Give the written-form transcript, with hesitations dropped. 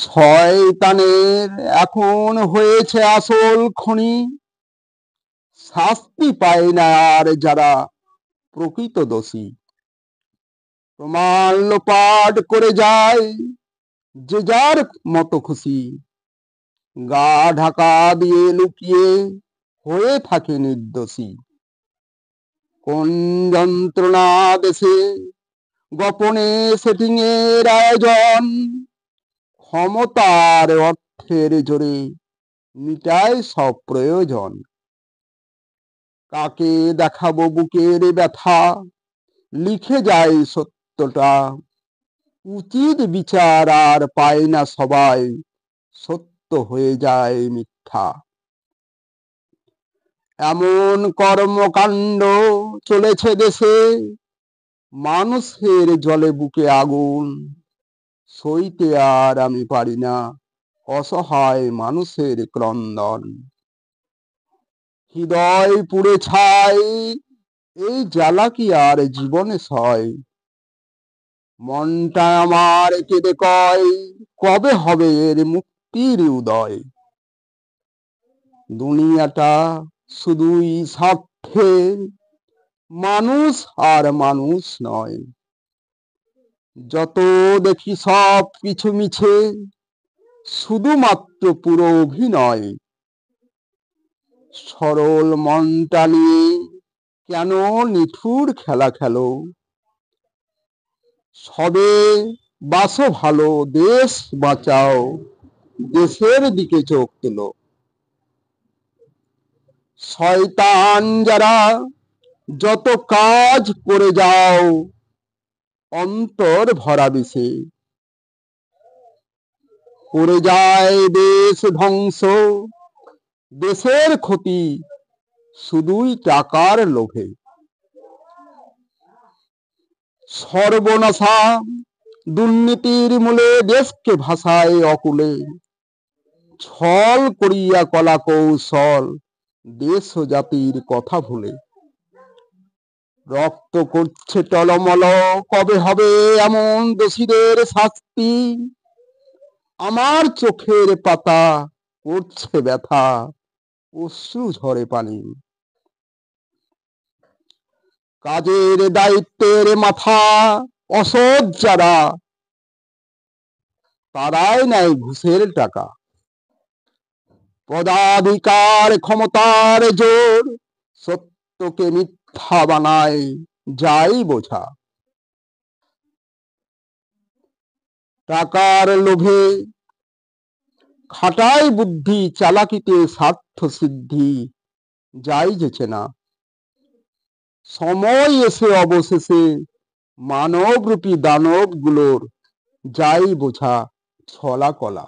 শয়তানের এখন হয়েছে আসল খনি, শাস্তি পায় না আর যারা প্রকৃত দোষী। প্রমাণ লোপাট করে যায় যে যার মতো খুশি, গা ঢাকা দিয়ে লুকিয়ে হয়ে থাকে নির্দোষী। কোন যন্ত্রণা দেশে গোপনে সেটিং এর আয়োজন, ক্ষমতার অর্থের জোরে মিটায় সব প্রয়োজন। কাকে দেখাবো বুকের ব্যথা, লিখে যায় সত্যটা, উচিত বিচার আর পায় না সবাই, সত্য হয়ে যায় মিথ্যা। এমন কর্মকাণ্ড চলেছে দেশে, মানুষের জলে বুকে আগুন, সইতে আর আমি পারি না অসহায় মানুষের ক্রন্দন। হৃদয় পুড়ে ছাই, এই জ্বালা কি আর জীবনে সয়? মনটা আমার কেঁদে কয়, কবে হবে এর মুক্তির উদয়? দুনিয়াটা শুধুই স্বার্থের, মানুষ আর মানুষ নয়। যত দেখি সব কিছু মিছে, শুধুমাত্র পুরো অভিনয়। সরল মনটা নিয়ে কেন নিঠুর খেলা খেলো? সবে বাসো ভালো, দেশ বাঁচাও, দেশের দিকে চোখ তোলো। শয়তান যারা যত কাজ করে যাও, অন্তর ভরা বিষে। করে যায় দেশ ধ্বংস, দেশের ক্ষতি শুধুই টাকার লোভে। সর্বনাশা দুর্নীতির মূলে দেশকে ভাসায় অকুলে। ছল করিয়া কলা কৌশল দেশ ও জাতির কথা ভুলে। রক্ত করছে টলমল, কবে হবে এমন দোষীদের শাস্তি? আমার চোখের পাতা করছে ব্যথা, অশ্রু ঝরে পানি। কাজের দায়িত্বের মাথা অসৎ যারা, তারাই নেয় ঘুষের টাকা। পদাধিকার ক্ষমতার জোর, সত্যকে মিথ্যা বানায় যাই বোঝা। টাকার লোভে খাটায় বুদ্ধি, চালাকিতে স্বার্থ সিদ্ধি যাই যেছে না। সময় এসে অবশেষে মানবরূপী দানব গুলোর যাই বোঝা ছলা কলা।